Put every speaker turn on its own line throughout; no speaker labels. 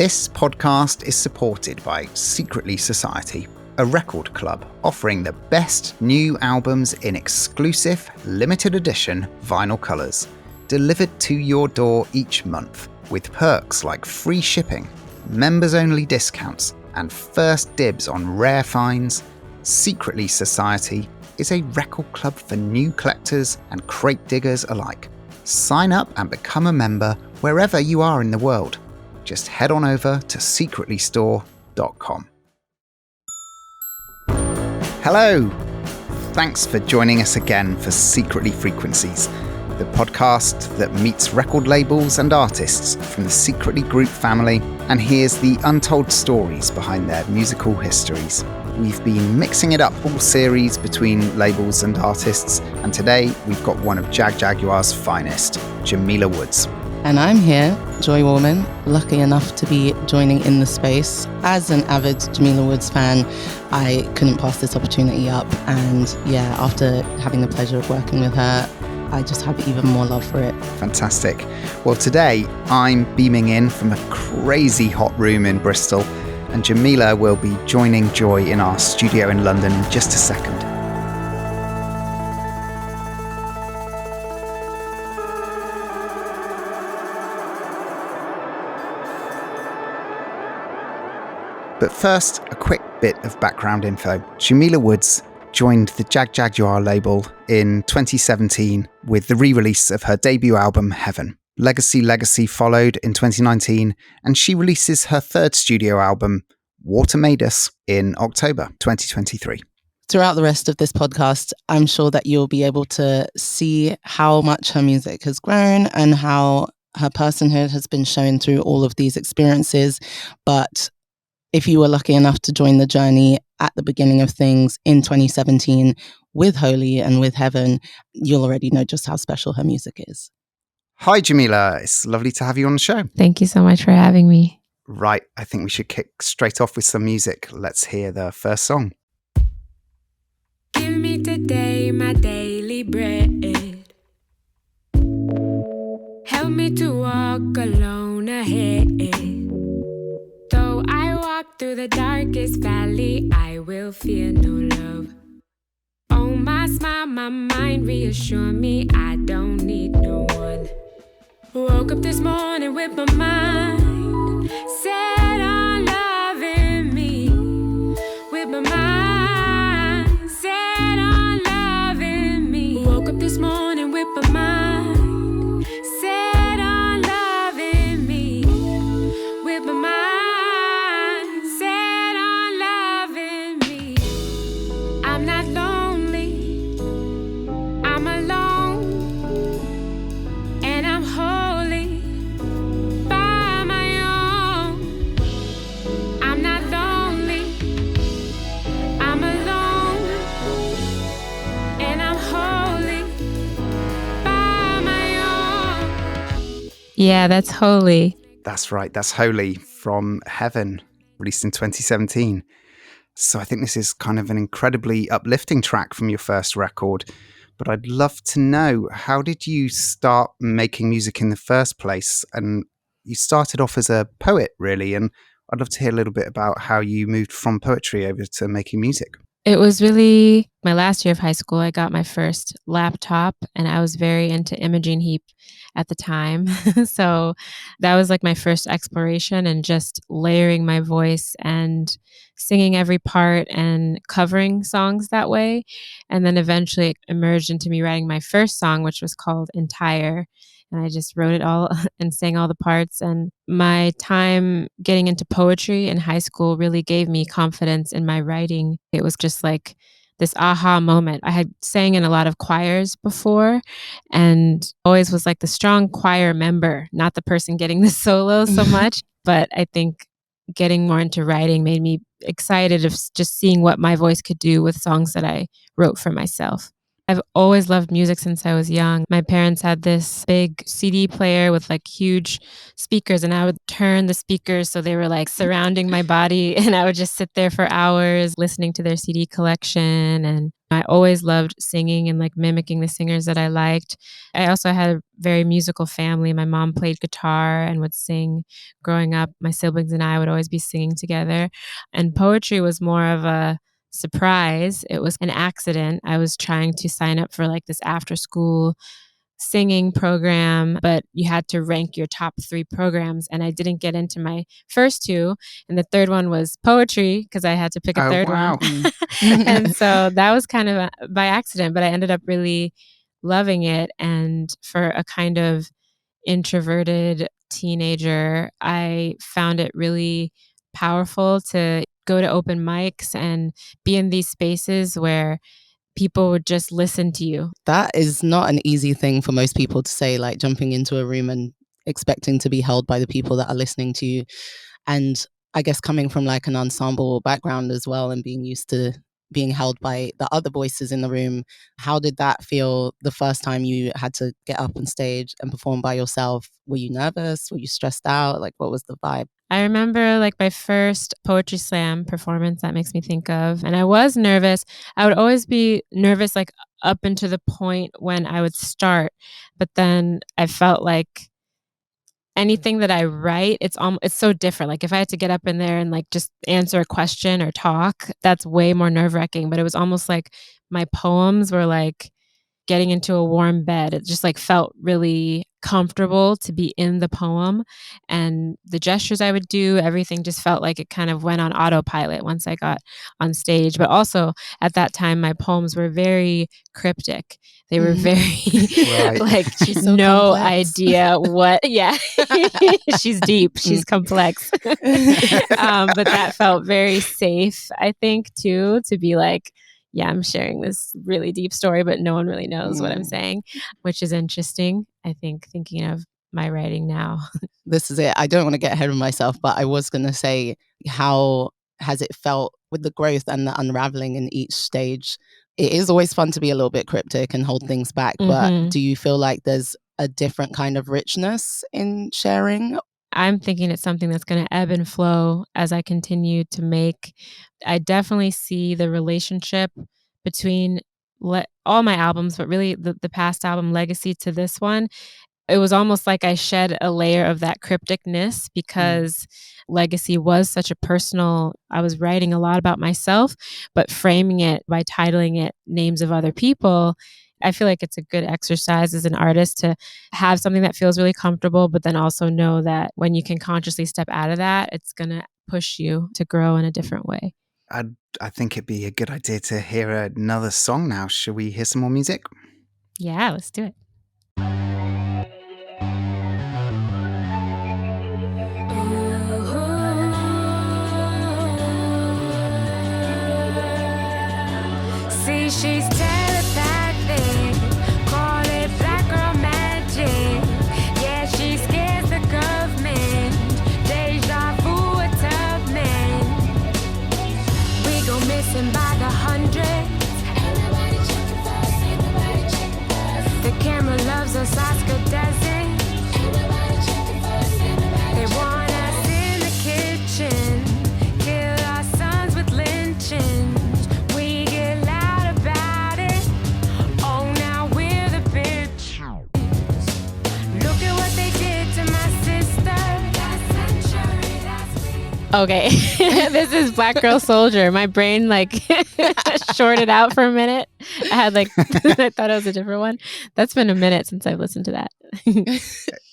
This podcast is supported by Secretly Society, a record club offering the best new albums in exclusive, limited edition vinyl colours, delivered to your door each month, with perks like free shipping, members-only discounts, and first dibs on rare finds. Secretly Society is a record club for new collectors and crate diggers alike. Sign up and become a member wherever you are in the world. Just head on over to secretlystore.com. Hello! Thanks for joining us again for Secretly Frequencies, the podcast that meets record labels and artists from the Secretly Group family and hears the untold stories behind their musical histories. We've been mixing it up all series between labels and artists, and today we've got one of Jagjaguwar's finest, Jamila Woods.
And I'm here, Joy Warmann, lucky enough to be joining in the space. As an avid Jamila Woods fan, I couldn't pass this opportunity up. And yeah, after having the pleasure of working with her, I just have even more love for it.
Fantastic. Well, today I'm beaming in from a crazy hot room in Bristol, and Jamila will be joining Joy in our studio in London in just a second. But first, a quick bit of background info. Jamila Woods joined the Jagjaguwar label in 2017 with the re-release of her debut album, HEAVN. Legacy followed in 2019, and she releases her third studio album, Water Made Us, in October 2023.
Throughout the rest of this podcast, I'm sure that you'll be able to see how much her music has grown and how her personhood has been shown through all of these experiences. But if you were lucky enough to join the journey at the beginning of things in 2017 with Holy and with HEAVN, you'll already know just how special her music is.
Hi, Jamila. It's lovely to have you on the show.
Thank you so much for having me.
Right, I think we should kick straight off with some music. Let's hear the first song.
Give me today my daily bread. Help me to walk alone ahead. Though I walk through the darkest valley, I will fear no love. Oh, my smile, my mind reassure me I don't need no one. Woke up this morning with my mind set on loving me. With my mind set on loving me. Woke up this morning with my mind set on loving me. With my mind set on loving me. I'm not lonely, I'm alone, and I'm holy by my own. I'm not lonely, I'm alone, and I'm holy by my own.
Yeah, that's Holy.
That's right, that's Holy from HEAVN, released in 2017. So I think this is kind of an incredibly uplifting track from your first record. But I'd love to know, how did you start making music in the first place? And you started off as a poet, really. And I'd love to hear a little bit about how you moved from poetry over to making music.
It was really my last year of high school. I got my first laptop and I was very into Imaging Heap at the time. So that was like my first exploration and just layering my voice and singing every part and covering songs that way. And then eventually it emerged into me writing my first song, which was called Entire. And I just wrote it all and sang all the parts. And my time getting into poetry in high school really gave me confidence in my writing. It was just like this aha moment. I had sang in a lot of choirs before and always was like the strong choir member, not the person getting the solo so much. But I think getting more into writing made me excited of just seeing what my voice could do with songs that I wrote for myself. I've always loved music since I was young. My parents had this big CD player with like huge speakers, and I would turn the speakers so they were like surrounding my body, and I would just sit there for hours listening to their CD collection. And I always loved singing and like mimicking the singers that I liked. I also had a very musical family. My mom played guitar and would sing growing up. My siblings and I would always be singing together. And poetry was more of a surprise. It was an accident. I was trying to sign up for like this after school singing program, but you had to rank your top 3 programs. And I didn't get into my first 2. And the third one was poetry because I had to pick a third one. And so that was kind of by accident, but I ended up really loving it. And for a kind of introverted teenager, I found it really powerful to go to open mics and be in these spaces where people would just listen to you.
That is not an easy thing for most people to say, like jumping into a room and expecting to be held by the people that are listening to you. And I guess coming from like an ensemble background as well and being used to being held by the other voices in the room, how did that feel the first time you had to get up on stage and perform by yourself? Were you nervous? Were you stressed out? Like, what was the vibe?
I remember like my first poetry slam performance that makes me think of, and I was nervous. I would always be nervous like up until the point when I would start, but then I felt like anything that I write, it's so different. Like if I had to get up in there and like just answer a question or talk, that's way more nerve-wracking. But it was almost like my poems were like getting into a warm bed. It just like felt really comfortable to be in the poem, and the gestures I would do, everything just felt like it kind of went on autopilot once I got on stage. But also at that time, my poems were very cryptic. They were very like
She's so
no
complex.
idea what. Yeah, she's deep. She's complex. But that felt very safe, I think, too, to be like, yeah, I'm sharing this really deep story, but no one really knows what I'm saying, which is interesting, I think, thinking of my writing now.
This is it. I don't want to get ahead of myself, but I was going to say, how has it felt with the growth and the unraveling in each stage? It is always fun to be a little bit cryptic and hold things back, but do you feel like there's a different kind of richness in sharing?
I'm thinking it's something that's going to ebb and flow as I continue to make. I definitely see the relationship between all my albums, but really the past album Legacy to this one. It was almost like I shed a layer of that crypticness because Legacy was such a personal, I was writing a lot about myself, but framing it by titling it Names of Other People. I feel like it's a good exercise as an artist to have something that feels really comfortable, but then also know that when you can consciously step out of that, it's going to push you to grow in a different way.
I think it'd be a good idea to hear another song now. Should we hear some more music?
Yeah, let's do it.
See, she's telepathic, call it black girl magic. Yeah, she scares the government, deja vu a tough man. We go missing by the hundreds. Ain't nobody checking for us, ain't nobody checking for us. The camera loves us, Oscar doesn't. Ain't nobody checking for us, ain't nobody. They want us in the kitchen, kill our sons with lynchings. We get loud about it. Oh, now we're the bitch. Look at what they did to my sister. Last century, last week.
Okay, this is Black Girl Soldier. My brain like shorted out for a minute. I had like, I thought it was a different one. That's been a minute since I've listened to that.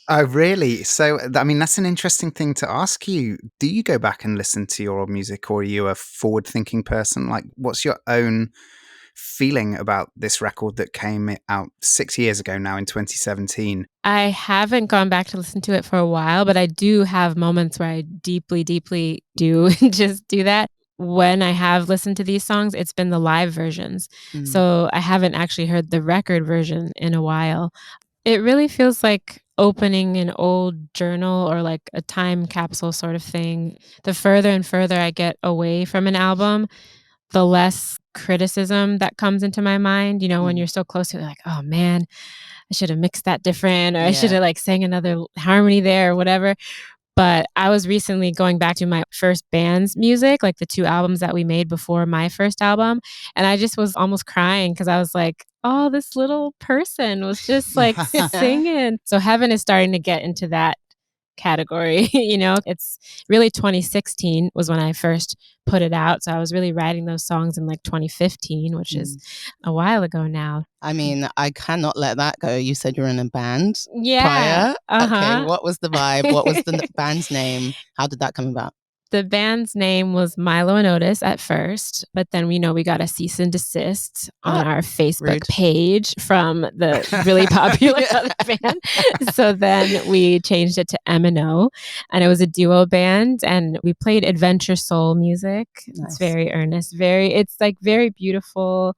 Oh, really? So, I mean, that's an interesting thing to ask you. Do you go back and listen to your old music, or are you a forward-thinking person? Like, what's your own feeling about this record that came out 6 years ago now in 2017?
I haven't gone back to listen to it for a while, but I do have moments where I deeply, deeply do just do that. When I have listened to these songs, it's been the live versions. So I haven't actually heard the record version in a while. It really feels like opening an old journal or like a time capsule sort of thing. The further and further I get away from an album, the less criticism that comes into my mind. You know, when you're so close to it, like, oh man, I should have mixed that different, or I should have like sang another harmony there or whatever. But I was recently going back to my first band's music, like the 2 albums that we made before my first album. And I just was almost crying because I was like, oh, this little person was just like singing. So HEAVN is starting to get into that category. It's really 2016 was when I first put it out. So I was really writing those songs in like 2015, which is a while ago now.
I mean, I cannot let that go. You said you were in a band
Yeah.
prior. Okay, what was the vibe? What was the band's name? How did that come about?
The band's name was Milo and Otis at first, but then we got a cease and desist on our Facebook page from the really popular other band. So then we changed it to M&O, and it was a duo band, and we played adventure soul music. Nice. It's very earnest, it's like very beautiful,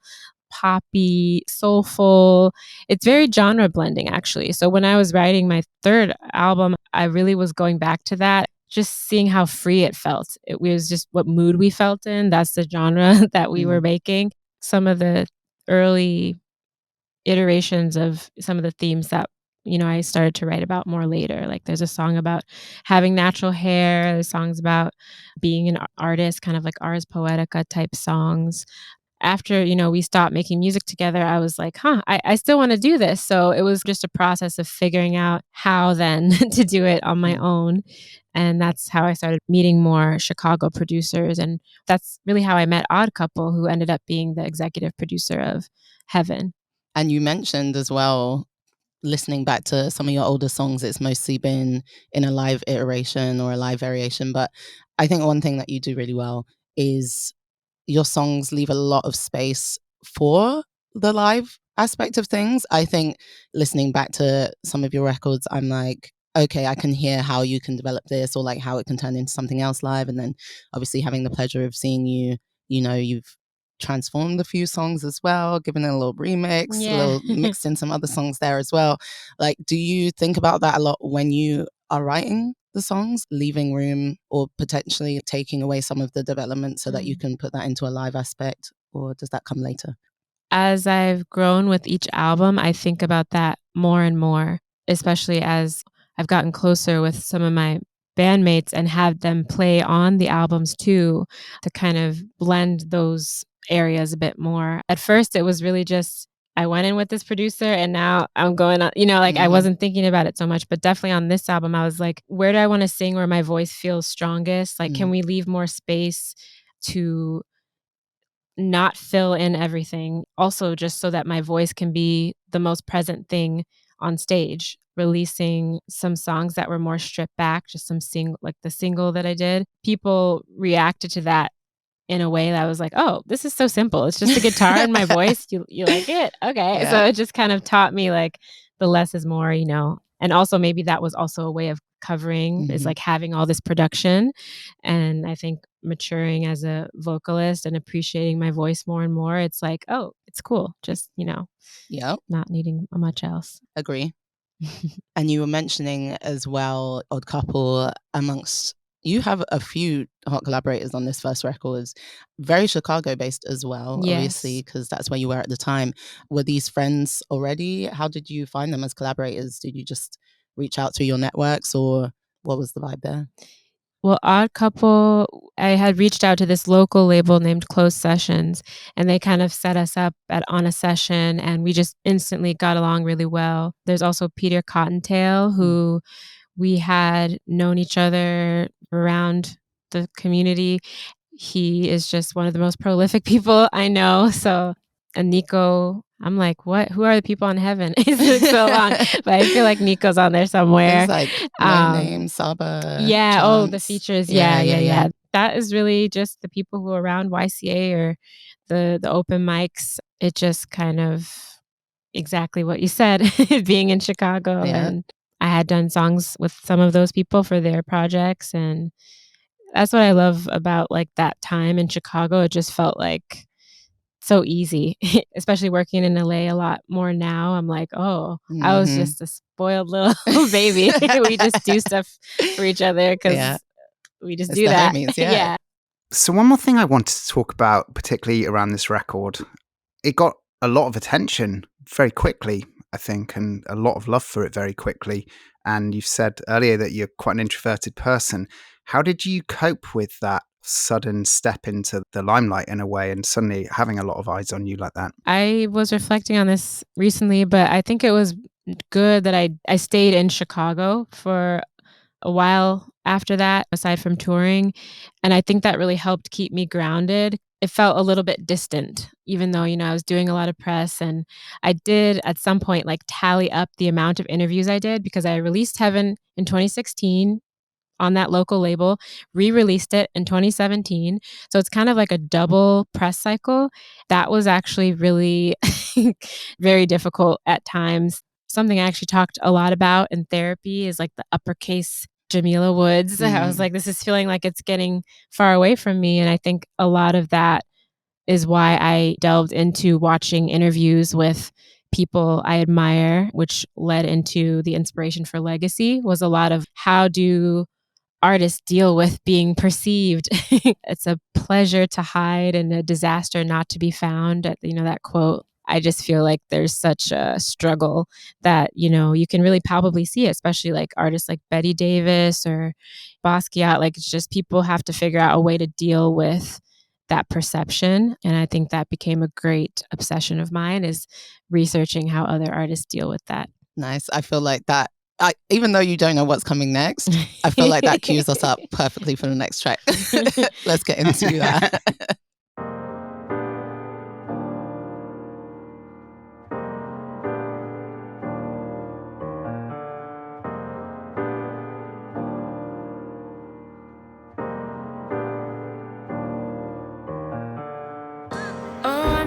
poppy, soulful. It's very genre blending, actually. So when I was writing my third album, I really was going back to that, just seeing how free it felt. It was just what mood we felt in. That's the genre that we were making. Some of the early iterations of some of the themes that, I started to write about more later. Like there's a song about having natural hair. There's songs about being an artist, kind of like Ars Poetica type songs. After, we stopped making music together, I was like, I still want to do this. So it was just a process of figuring out how then to do it on my own. And that's how I started meeting more Chicago producers. And that's really how I met oddCouple, who ended up being the executive producer of HEAVN.
And you mentioned as well, listening back to some of your older songs, it's mostly been in a live iteration or a live variation. But I think one thing that you do really well is your songs leave a lot of space for the live aspect of things. I think listening back to some of your records, I'm like, okay, I can hear how you can develop this, or like how it can turn into something else live. And then obviously having the pleasure of seeing you, you've transformed a few songs as well, given it a little remix, a little mixed in some other songs there as well. Like, do you think about that a lot when you are writing the songs, leaving room or potentially taking away some of the development so that you can put that into a live aspect, or does that come later?
As I've grown with each album, I think about that more and more, especially as I've gotten closer with some of my bandmates and had them play on the albums too, to kind of blend those areas a bit more. At first, it was really just, I went in with this producer and now I'm going on, I wasn't thinking about it so much, but definitely on this album, I was like, where do I want to sing where my voice feels strongest? Like, can we leave more space to not fill in everything? Also, just so that my voice can be the most present thing on stage. Releasing some songs that were more stripped back, just like the single that I did. People reacted to that in a way that I was like, oh, this is so simple. It's just a guitar and my voice. You like it? Okay. Yeah. So it just kind of taught me like the less is more, and also maybe that was also a way of covering is like having all this production. And I think maturing as a vocalist and appreciating my voice more and more, it's like, oh, it's cool. Just, not needing much else.
Agree. And you were mentioning as well, oddCouple, amongst you have a few hot collaborators on this first record, very Chicago based as well, obviously, because that's where you were at the time. Were these friends already? How did you find them as collaborators? Did you just reach out through your networks, or what was the vibe there?
Well, oddCouple, I had reached out to this local label named Closed Sessions, and they kind of set us up on a session, and we just instantly got along really well. There's also Peter CottonTale, who we had known each other around the community. He is just one of the most prolific people I know. So, and Nico, I'm like, what? Who are the people on HEAVN? It's been so long, but I feel like Nico's on there somewhere.
It's like my name, Saba.
Yeah.
Chance.
Oh, the features. Yeah. That is really just the people who are around YCA or the open mics. It just kind of exactly what you said, being in Chicago. And I had done songs with some of those people for their projects. And that's what I love about like that time in Chicago. It just felt like so easy, especially working in LA a lot more now. I'm like, oh, I was just a spoiled little baby. We just do stuff for each other because we just do that.
Homies, yeah.
So one more thing I wanted to talk about, particularly around this record, it got a lot of attention very quickly, I think, and a lot of love for it very quickly. And you've said earlier that you're quite an introverted person. How did you cope with that sudden step into the limelight in a way and suddenly having a lot of eyes on you like that?
I was reflecting on this recently, but I think it was good that I stayed in Chicago for a while after that, aside from touring. And I think that really helped keep me grounded. It felt a little bit distant, even though, I was doing a lot of press. And I did at some point like tally up the amount of interviews I did because I released HEAVN in 2016 on that local label, re-released it in 2017. So it's kind of like a double press cycle. That was actually really very difficult at times. Something I actually talked a lot about in therapy is like the uppercase Jamila Woods. I was like, this is feeling like it's getting far away from me. And I think a lot of that is why I delved into watching interviews with people I admire, which led into the inspiration for Legacy, was a lot of how do artists deal with being perceived. It's a pleasure to hide and a disaster not to be found. That quote. I just feel like there's such a struggle that, you can really palpably see it, especially like artists like Betty Davis or Basquiat. Like it's just people have to figure out a way to deal with that perception. And I think that became a great obsession of mine, is researching how other artists deal with that.
Nice. I feel like that, even though you don't know what's coming next, I feel like that cues us up perfectly for the next track. Let's get into that.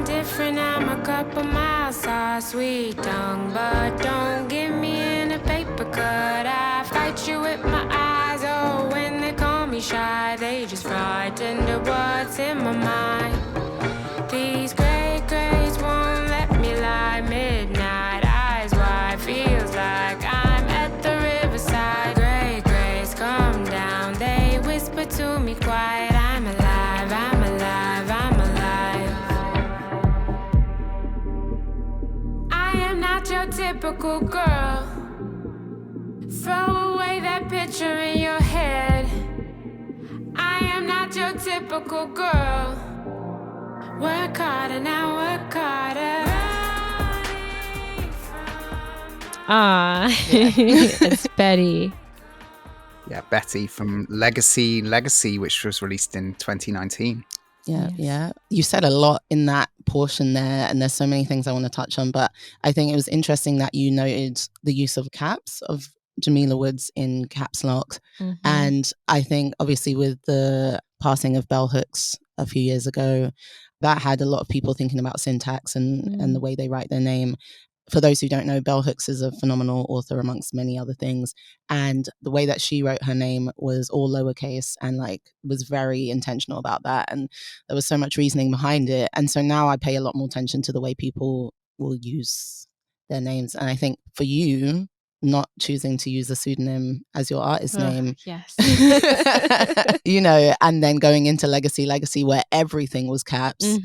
Different, I'm a couple miles off, sweet tongue, but don't get me in a paper cut. I fight you with my eyes, oh, when they call me shy, they just frightened of what's in my mind. These gray grays won't let me lie, midnight, eyes wide, feels like I'm at the riverside. Gray grays come down, they whisper to me quiet, I'm alive, I'm alive, I'm alive. Not your typical girl. Throw away that picture in your head. I am not your typical girl. Work harder now, work harder.
It's Betty.
Yeah, Betty from Legacy, which was released in 2019.
Yeah. You said a lot in that portion there, and there's so many things I want to touch on, but I think it was interesting that you noted the use of caps, of Jamila Woods in caps lock. And I think obviously with the passing of bell hooks a few years ago, that had a lot of people thinking about syntax and the way they write their name. For those who don't know, bell hooks is a phenomenal author amongst many other things. And the way that she wrote her name was all lowercase and was very intentional about that. And there was so much reasoning behind it. And so now I pay a lot more attention to the way people will use their names. And I think for you, not choosing to use a pseudonym as your artist name.
Yes.
And then going into Legacy where everything was caps.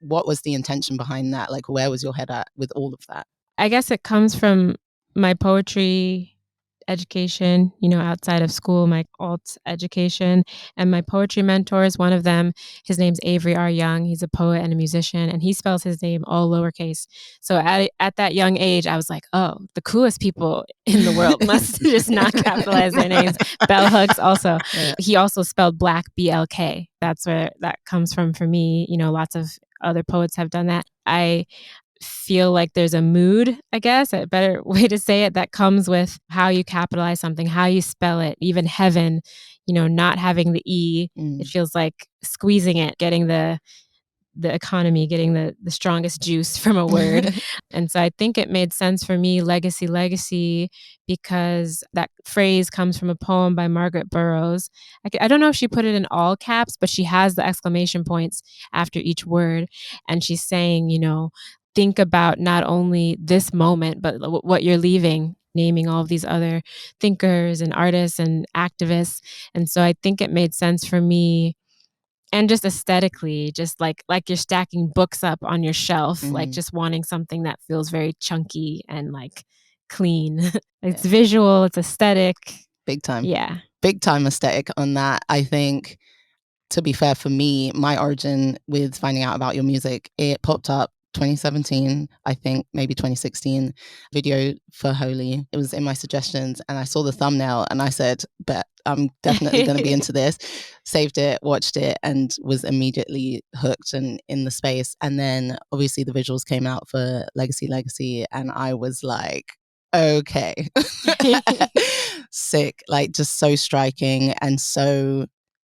What was the intention behind that? Like, where was your head at with all of that?
I guess it comes from my poetry education, outside of school, my alt education, and my poetry mentors. One of them, his name's Avery R. Young. He's a poet and a musician, and he spells his name all lowercase. So at that young age, I was like, oh, the coolest people in the world must just not capitalize their names. Bell hooks also. Yeah. He also spelled black BLK. That's where that comes from for me. Lots of other poets have done that. I feel like there's a mood, I guess, a better way to say it, that comes with how you capitalize something, how you spell it. Even HEAVN, not having the E, it feels like squeezing it, getting the economy, getting the strongest juice from a word. And so I think it made sense for me, legacy, because that phrase comes from a poem by Margaret Burroughs. I don't know if she put it in all caps, but she has the exclamation points after each word. And she's saying, think about not only this moment, but what you're leaving, naming all of these other thinkers and artists and activists. And so I think it made sense for me. And just aesthetically, just like you're stacking books up on your shelf, like just wanting something that feels very chunky and clean. It's visual, it's aesthetic.
Big time.
Yeah.
Big time aesthetic on that. I think, to be fair, for me, my origin with finding out about your music, it popped up 2017, I think, maybe 2016, video for Holy. It was in my suggestions and I saw the thumbnail and I said, bet I'm definitely going to be into this. Saved it, watched it, and was immediately hooked and in the space. And then obviously the visuals came out for Legacy, and I was like, okay. Sick. Like, just so striking and so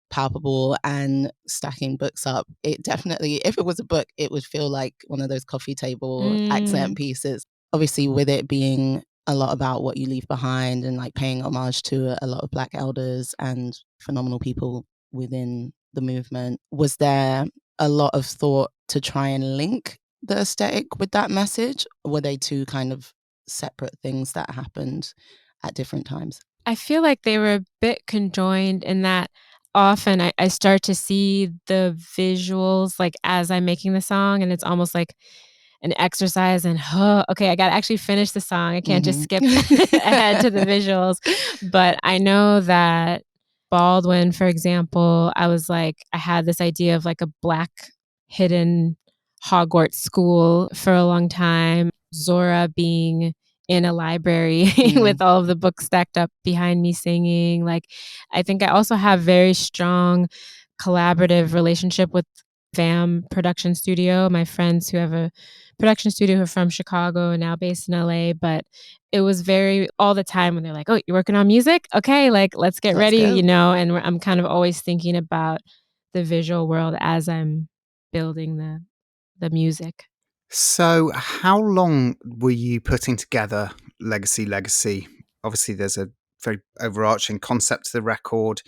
palpable, and stacking books up. It definitely, if it was a book, it would feel like one of those coffee table accent pieces. Obviously, with it being a lot about what you leave behind and like paying homage to a lot of Black elders and phenomenal people within the movement, was there a lot of thought to try and link the aesthetic with that message? Were they two kind of separate things that happened at different times?
I feel like they were a bit conjoined in that often I start to see the visuals like as I'm making the song, and it's almost like an exercise and okay, I got to actually finish the song. I can't just skip ahead to the visuals. But I know that Baldwin, for example, I was like, I had this idea of like a Black hidden Hogwarts school for a long time. Zora being in a library with all of the books stacked up behind me singing. Like, I think I also have very strong collaborative relationship with FAM production studio. My friends who have a production studio who are from Chicago and now based in LA, but it was very all the time when they're like, oh, you're working on music? Okay, like let's get ready,
go.
you know, and I'm kind of always thinking about the visual world as I'm building the music.
So how long were you putting together Legacy? Obviously, there's a very overarching concept to the record.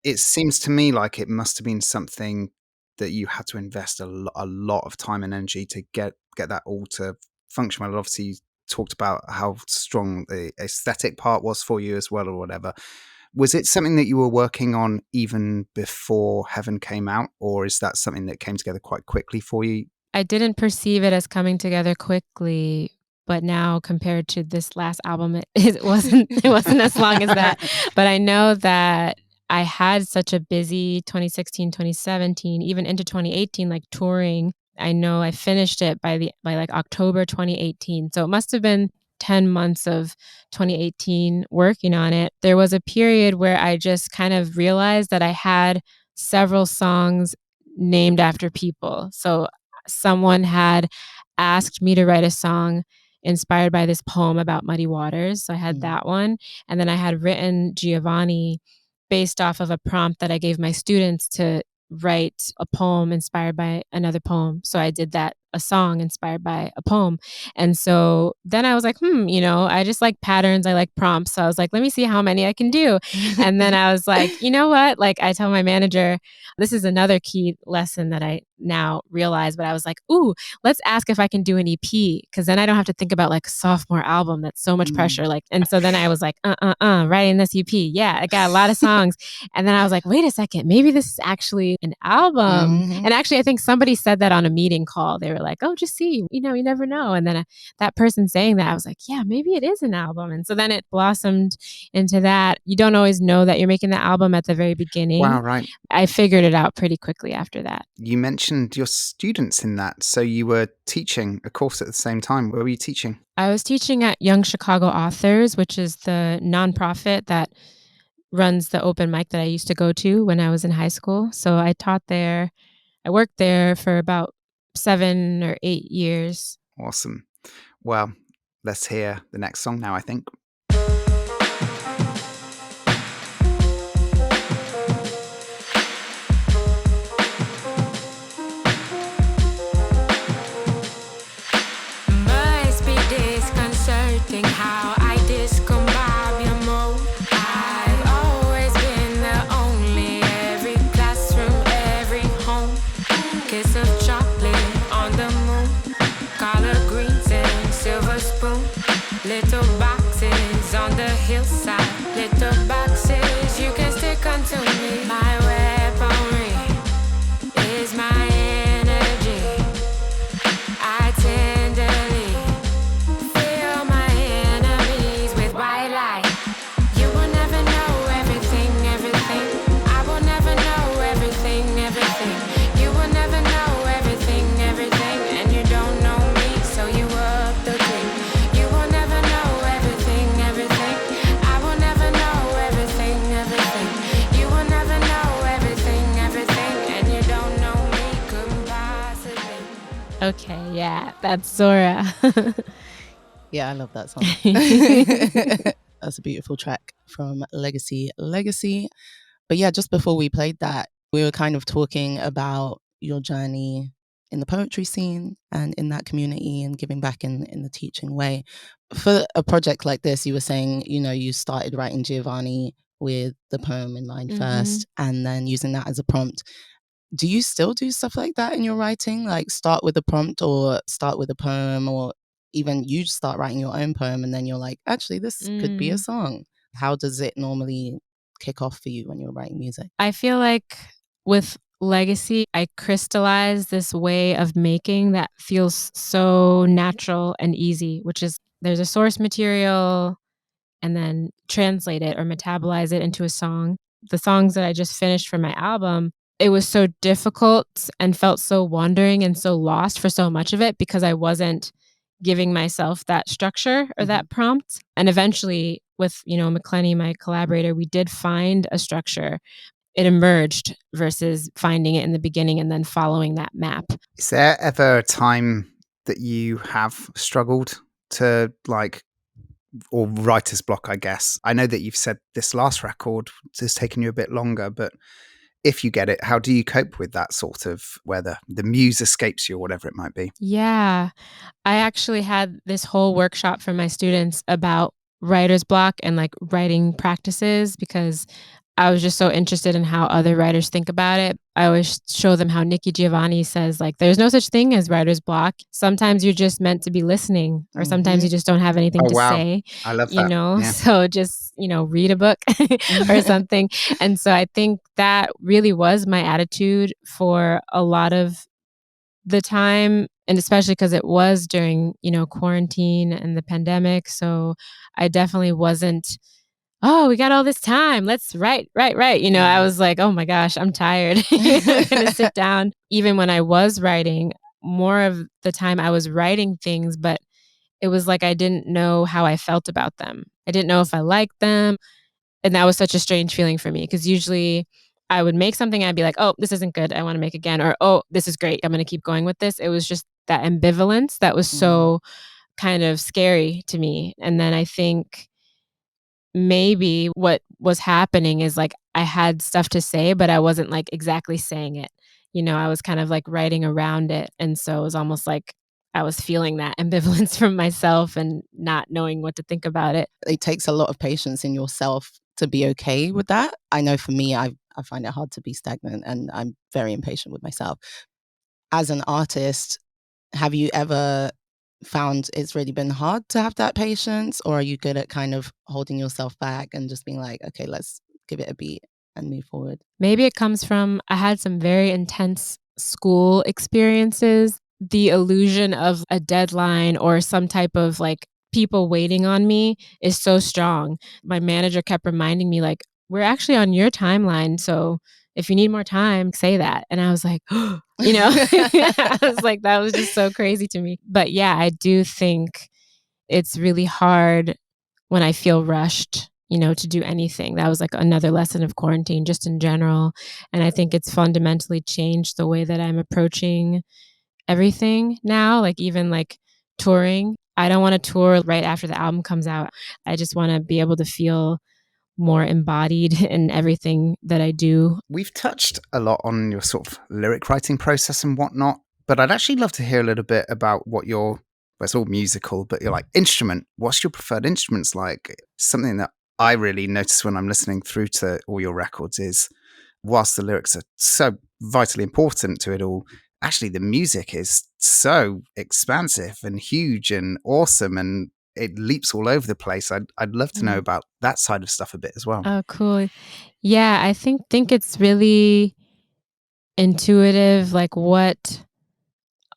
It seems to me like it must have been something that you had to invest a lot of time and energy to get that all to function well. Obviously, you talked about how strong the aesthetic part was for you as well, or whatever. Was it something that you were working on even before HEAVN came out, or is that something that came together quite quickly for you?
I didn't perceive it as coming together quickly, but now compared to this last album, it wasn't as long as that. But I know that I had such a busy 2016, 2017, even into 2018, like touring. I know I finished it by like October 2018. So it must have been 10 months of 2018 working on it. There was a period where I just kind of realized that I had several songs named after people. So someone had asked me to write a song inspired by this poem about muddy waters. So I had that one. And then I had written Giovanni based off of a prompt that I gave my students to write a poem inspired by another poem. So I did that, a song inspired by a poem. And so then I was like, you know, I just like patterns. I like prompts. So I was like, let me see how many I can do. And then I was like, you know what? Like I tell my manager, this is another key lesson that I now realize, but I was like, ooh, let's ask if I can do an EP. Cause then I don't have to think about like a sophomore album. That's so much pressure. Like, and so then I was like, writing this EP. Yeah, I got a lot of songs. And then I was like, wait a second, maybe this is actually an album. And actually, I think somebody said that on a meeting call. They were like, oh, just see, you know, you never know. And then that person saying that, I was like, yeah, maybe it is an album. And so then it blossomed into that. You don't always know that you're making the album at the very beginning.
Wow, right.
I figured it out pretty quickly after that.
You mentioned your students in that. So you were teaching a course at the same time. Where were you teaching? I
was teaching at Young Chicago Authors, which is the nonprofit that runs the open mic that I used to go to when I was in high school. So I taught there. I worked there for about 7 or 8 years.
Awesome. Well, let's hear the next song now, I think.
Must be disconcerting how I discombobulate your mode. I've always been the only, every classroom, every home. Kiss of chocolate on the moon, collard greens and silver spoon. Little boxes on the hillside, little boxes you can stick onto me. My weaponry is my energy. I tenderly feel my enemy.
Okay, yeah, that's Zora.
Yeah, I love that song. That's a beautiful track from Legacy. But yeah, just before we played that, we were kind of talking about your journey in the poetry scene and in that community and giving back in the teaching way. For a project like this, you were saying, you started writing Giovanni with the poem in mind first and then using that as a prompt. Do you still do stuff like that in your writing? Like start with a prompt or start with a poem, or even you start writing your own poem and then you're like, actually, this could be a song. How does it normally kick off for you when you're writing music?
I feel like with Legacy, I crystallized this way of making that feels so natural and easy, which is there's a source material and then translate it or metabolize it into a song. The songs that I just finished for my album, it was so difficult and felt so wandering and so lost for so much of it because I wasn't giving myself that structure or that prompt. And eventually with, McClenny, my collaborator, we did find a structure. It emerged versus finding it in the beginning and then following that map.
Is there ever a time that you have struggled to or writer's block, I guess? I know that you've said this last record has taken you a bit longer, but if you get it, how do you cope with that sort of where the muse escapes you or whatever it might be?
Yeah. I actually had this whole workshop for my students about writer's block and writing practices because I was just so interested in how other writers think about it. I always show them how Nikki Giovanni says, there's no such thing as writer's block. Sometimes you're just meant to be listening, or sometimes you just don't have anything to say.
I love that. Yeah.
So just, read a book or something. And so I think that really was my attitude for a lot of the time, and especially because it was during, quarantine and the pandemic. So I definitely wasn't, oh, we got all this time, let's write. I was like, oh my gosh, I'm tired. I'm gonna sit down. Even when I was writing, more of the time I was writing things, but it was like I didn't know how I felt about them. I didn't know if I liked them. And that was such a strange feeling for me because usually I would make something and I'd be like, oh, this isn't good, I want to make again. Or, oh, this is great, I'm going to keep going with this. It was just that ambivalence that was so kind of scary to me. And then I think maybe what was happening is I had stuff to say, but I wasn't exactly saying it. I was kind of writing around it. And so it was almost like I was feeling that ambivalence from myself and not knowing what to think about it.
It takes a lot of patience in yourself to be okay with that. I know for me, I find it hard to be stagnant and I'm very impatient with myself. As an artist, have you ever found it's really been hard to have that patience, or are you good at kind of holding yourself back and just being like, okay, let's give it a beat and move forward?
Maybe it comes from I had some very intense school experiences. The illusion of a deadline or some type of people waiting on me is so strong. My manager kept reminding me we're actually on your timeline, so if you need more time, say that. And I was like, I was like, that was just so crazy to me. But yeah, I do think it's really hard when I feel rushed, to do anything. That was another lesson of quarantine just in general. And I think it's fundamentally changed the way that I'm approaching everything now, even touring. I don't want to tour right after the album comes out. I just want to be able to feel more embodied in everything that I do.
We've touched a lot on your sort of lyric writing process and whatnot, but I'd actually love to hear a little bit about what your, well, it's all musical, but you're instrument. What's your preferred instruments like? Something that I really notice when I'm listening through to all your records is, whilst the lyrics are so vitally important to it all, actually the music is so expansive and huge and awesome, and it leaps all over the place. I'd love to know about that side of stuff a bit as well.
Oh, cool. Yeah, I think it's really intuitive, what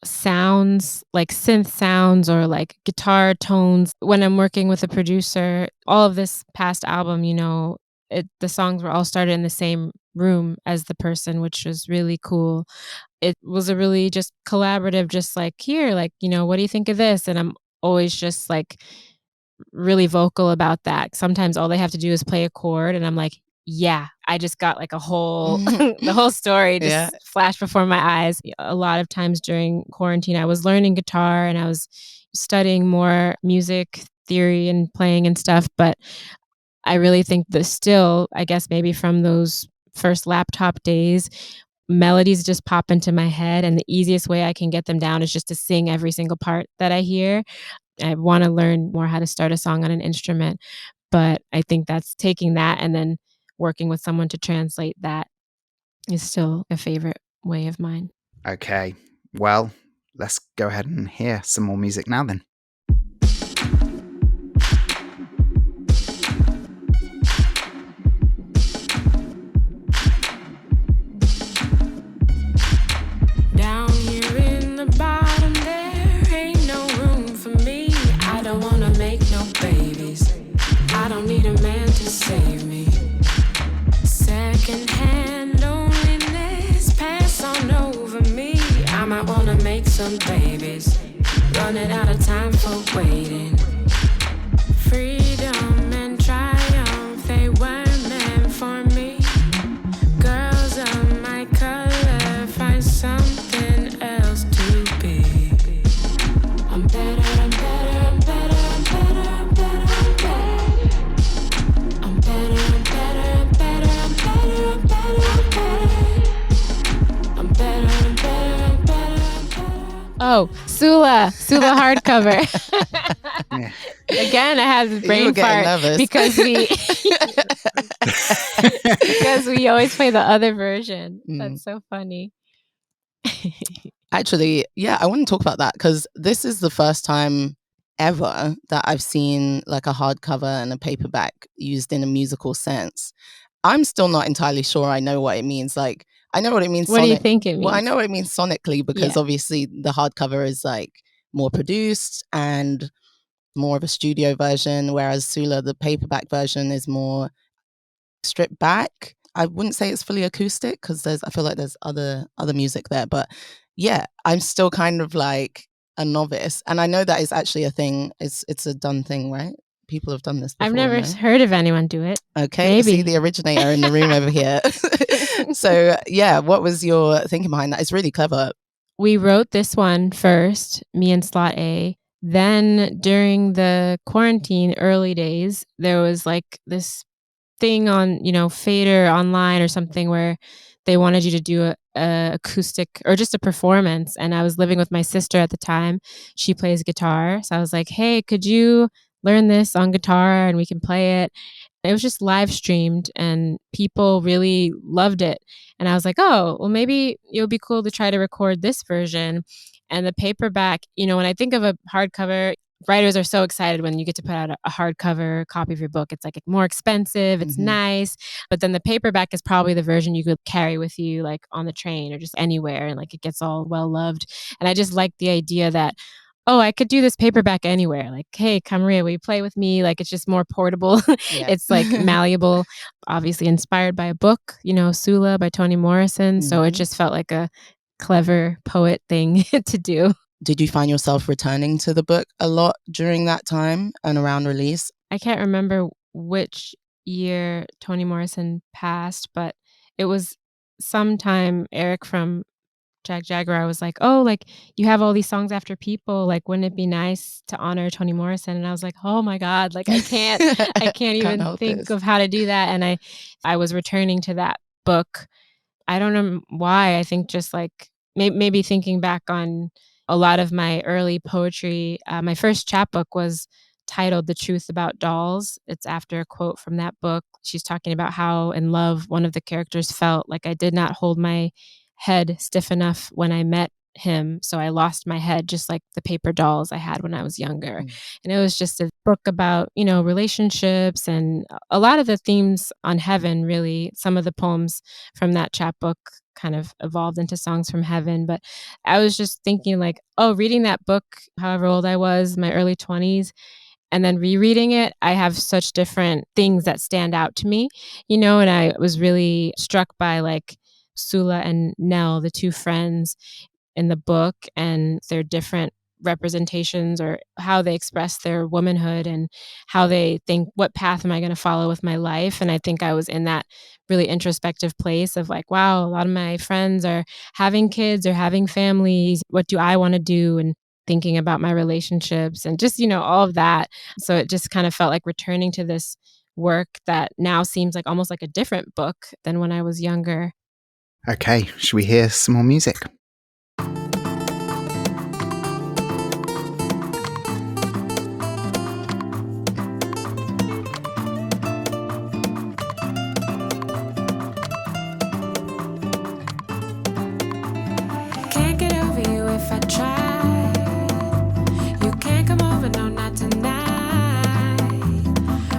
sounds, synth sounds or guitar tones. When I'm working with a producer, all of this past album, the songs were all started in the same room as the person, which was really cool. It was a really just collaborative, just here, what do you think of this? And I'm always just really vocal about that. Sometimes all they have to do is play a chord and I'm like, yeah, I just got like a whole, the whole story just flashed before my eyes. A lot of times during quarantine, I was learning guitar and I was studying more music theory and playing and stuff. But I really think that still, I guess maybe from those first laptop days, melodies just pop into my head. And the easiest way I can get them down is just to sing every single part that I hear. I want to learn more how to start a song on an instrument. But I think that's taking that and then working with someone to translate that is still a favorite way of mine.
Okay, well, let's go ahead and hear some more music now then.
Down here in the bottom, there ain't no room for me. I don't wanna make no babies. I don't need a man to save me. Secondhand loneliness, pass on over me. I might wanna make some babies. Running out of time for waiting. Freedom and triumph, they weren't meant for me. Girls of my color, find something else to be. I'm better, I'm better, I'm better, I'm better, I'm better, I'm better. I'm better, I'm better, I'm better, I'm better, I'm better, I'm better. I'm better, I'm better, I'm better, I'm better.
Oh, Sula hardcover.
Yeah.
Again, I had this
You
brain
were getting
fart
nervous.
because we always play the other version.
Mm.
That's so funny.
Actually, yeah, I want to talk about that because this is the first time ever that I've seen like a hardcover and a paperback used in a musical sense. I'm still not entirely sure I know what it means. Like, I know what it means.
What do you think it means?
Well, I know what it means sonically because
Yeah.
obviously the hardcover is like more produced and more of a studio version, whereas Sula, the paperback version, is more stripped back. I wouldn't say it's fully acoustic because I feel like there's other music there, but yeah, I'm still kind of like a novice, and I know that is actually a thing. It's a done thing, right? People have done this before.
I've never
no?
heard of anyone do it.
Okay,
Maybe.
see the originator in the room over here. So yeah, what was your thinking behind that? It's really clever.
We wrote this one first, me and Slot A. Then during the quarantine early days, there was like this thing on, Fader online or something where they wanted you to do a acoustic or just a performance. And I was living with my sister at the time. She plays guitar. So I was like, hey, could you learn this on guitar and we can play it? It was just live streamed and people really loved it. And I was like, oh, well, maybe it would be cool to try to record this version. And the paperback, when I think of a hardcover, writers are so excited when you get to put out a hardcover copy of your book. It's like more expensive, it's nice. But then the paperback is probably the version you could carry with you like on the train or just anywhere. And like it gets all well loved. And I just like the idea that, oh, I could do this paperback anywhere. Like, hey, Maria, will you play with me? Like, it's just more portable.
Yeah.
It's like malleable, obviously inspired by a book, Sula by Toni Morrison. So it just felt like a clever poet thing to do.
Did you find yourself returning to the book a lot during that time and around release?
I can't remember which year Toni Morrison passed, but it was sometime Eric from Jagjaguwar was like, oh, like you have all these songs after people, like wouldn't it be nice to honor Toni Morrison? And I was like, oh my God, like I can't even think of how to do that. And I was returning to that book. I don't know why. I think just like maybe thinking back on a lot of my early poetry. My first chapbook was titled The Truth About Dolls. It's after a quote from that book. She's talking about how in love one of the characters felt like I did not hold my head stiff enough when I met him. So I lost my head just like the paper dolls I had when I was younger. And it was just a book about, relationships and a lot of the themes on heaven, really. Some of the poems from that chapbook kind of evolved into songs from heaven. But I was just thinking like, oh, reading that book, however old I was, my early 20s, and then rereading it, I have such different things that stand out to me, and I was really struck by like Sula and Nell, the two friends in the book, and their different representations or how they express their womanhood and how they think, what path am I going to follow with my life? And I think I was in that really introspective place of like, wow, a lot of my friends are having kids or having families. What do I want to do? And thinking about my relationships and just, all of that. So it just kind of felt like returning to this work that now seems like almost like a different book than when I was younger.
Okay, should we hear some more music?
Can't get over you if I try. You can't come over, no, not tonight.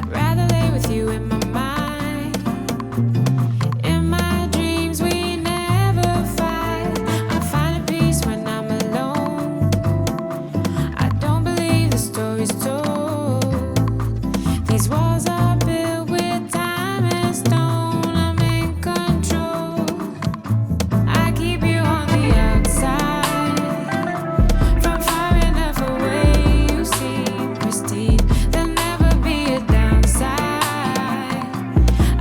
Rather lay with you in my mind. In my dreams we never fight. I find a peace when I'm alone. I don't believe the story's told. These walls are built with time and stone. I'm in control. I keep you on the outside. From far enough away you seem pristine. There'll never be a downside.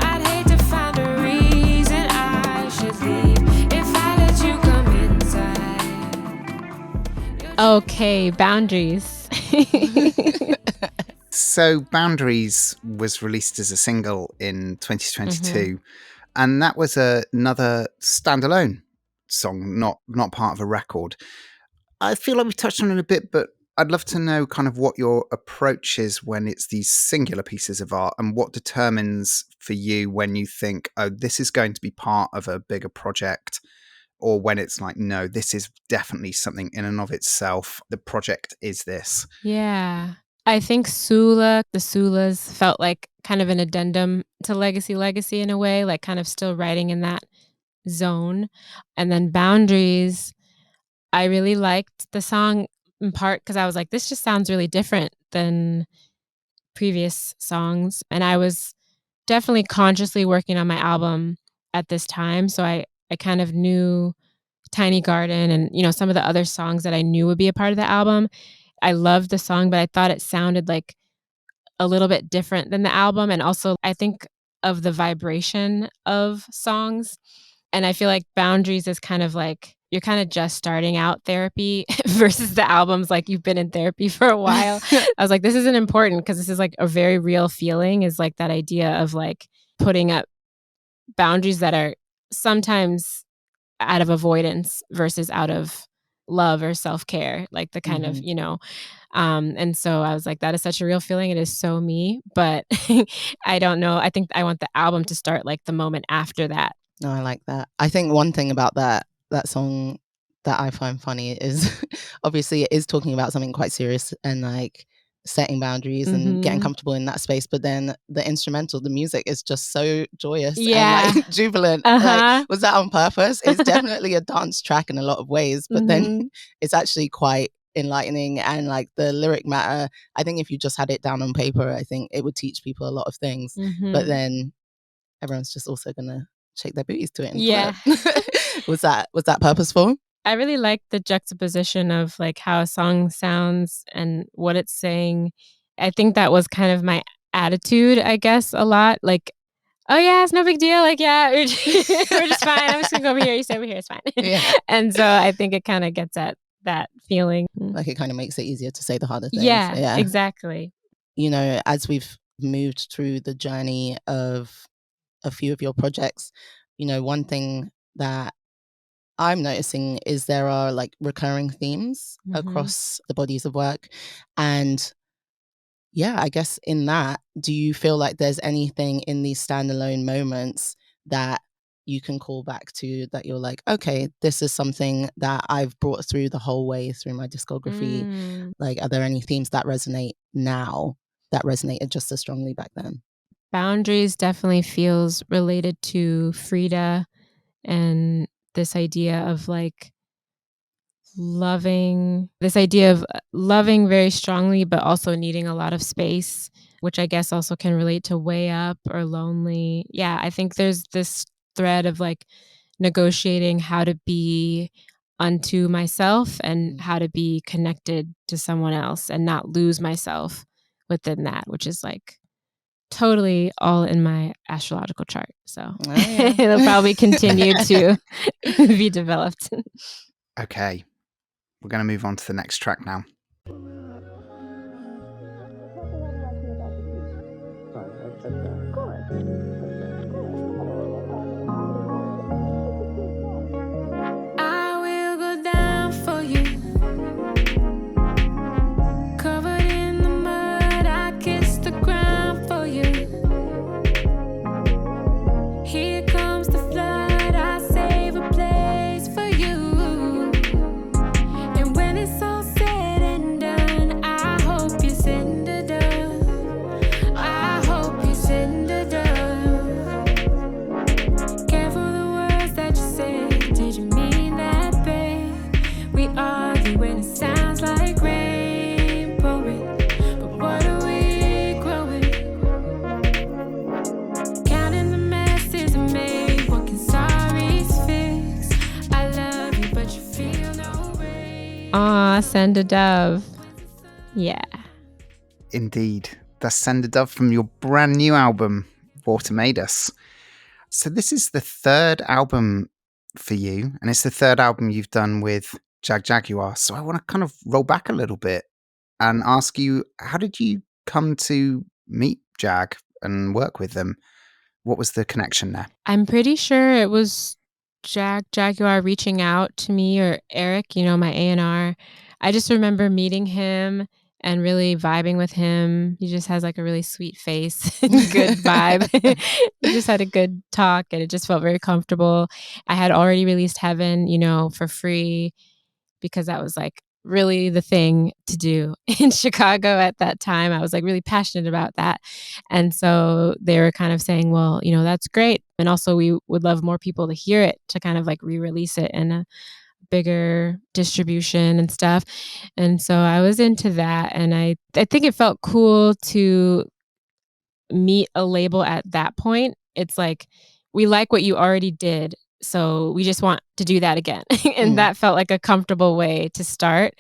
I'd hate to find a reason I should leave if I let you come inside.
Okay, boundaries.
So Boundaries was released as a single in 2022, and that was another standalone song, not part of a record. I feel like we've touched on it a bit, but I'd love to know kind of what your approach is when it's these singular pieces of art, and what determines for you when you think, oh, this is going to be part of a bigger project, or when it's like, no, this is definitely something in and of itself. The project is this.
Yeah. I think the Sulas felt like kind of an addendum to Legacy in a way, like kind of still writing in that zone. And then Boundaries, I really liked the song in part because I was like, this just sounds really different than previous songs. And I was definitely consciously working on my album at this time. So I kind of knew Tiny Garden and, some of the other songs that I knew would be a part of the album. I loved the song, but I thought it sounded like a little bit different than the album. And also I think of the vibration of songs. And I feel like Boundaries is kind of like, you're kind of just starting out therapy versus the albums like you've been in therapy for a while. I was like, this isn't important because this is like a very real feeling, is like that idea of like putting up boundaries that are sometimes out of avoidance versus out of love or self-care, like the kind of, and so I was like, that is such a real feeling. It is so me, but I don't know. I think I want the album to start like the moment after that.
No, I like that. I think one thing about that song that I find funny is obviously it is talking about something quite serious and like setting boundaries and getting comfortable in that space, but then the instrumental, the music is just so joyous and like jubilant. Like, was that on purpose? It's definitely a dance track in a lot of ways, but then it's actually quite enlightening, and like the lyric matter, I think if you just had it down on paper, I think it would teach people a lot of things, but then everyone's just also gonna shake their booties to it in the club. Was that purposeful?
I really like the juxtaposition of like how a song sounds and what it's saying. I think that was kind of my attitude, I guess, a lot. Like, oh yeah, it's no big deal. Like, yeah, we're just fine. I'm just gonna go over here. You stay over here. It's fine. And so I think it kind of gets at that feeling.
Like it kind of makes it easier to say the harder things.
Yeah, exactly.
As we've moved through the journey of a few of your projects, one thing that I'm noticing is there are like recurring themes across the bodies of work. And yeah, I guess in that, do you feel like there's anything in these standalone moments that you can call back to that you're like, okay, this is something that I've brought through the whole way through my discography? Like, are there any themes that resonate now that resonated just as strongly back then?
Boundaries definitely feels related to Frida and this idea of like loving very strongly, but also needing a lot of space, which I guess also can relate to Way Up or Lonely. Yeah, I think there's this thread of like negotiating how to be unto myself and how to be connected to someone else and not lose myself within that, which is like totally all in my astrological chart. So it'll probably continue to be developed.
Okay, we're going to move on to the next track now.
I will go down for you. Covered in the mud, I kiss the ground for you. Here comes the flood, I save a place for you. And when it's all said and done, I hope you send a dove. I hope you send a dove. Careful the words that you say. Did you mean that, babe? We argue when it sounds like rain pouring, but what are we growing? Counting the messes I made, what can sorries fix? I love you, but you feel no way.
Aw, send a dove. Yeah.
Indeed. That's Send a Dove from your brand new album, Water Made Us. So this is the third album for you, and it's the third album you've done with Jagjaguwar. So I want to kind of roll back a little bit and ask you, how did you come to meet Jag and work with them? What was the connection there?
I'm pretty sure it was Jaguar reaching out to me, or Eric, my A&R. I just remember meeting him and really vibing with him. He just has like a really sweet face, good vibe. We just had a good talk and it just felt very comfortable. I had already released HEAVN, for free, because that was like really the thing to do in Chicago at that time. I was like really passionate about that. And so they were kind of saying, well, that's great. And also we would love more people to hear it, to kind of like re-release it in a bigger distribution and stuff. And so I was into that. And I think it felt cool to meet a label at that point. It's like, we like what you already did, so we just want to do that again. And that felt like a comfortable way to start.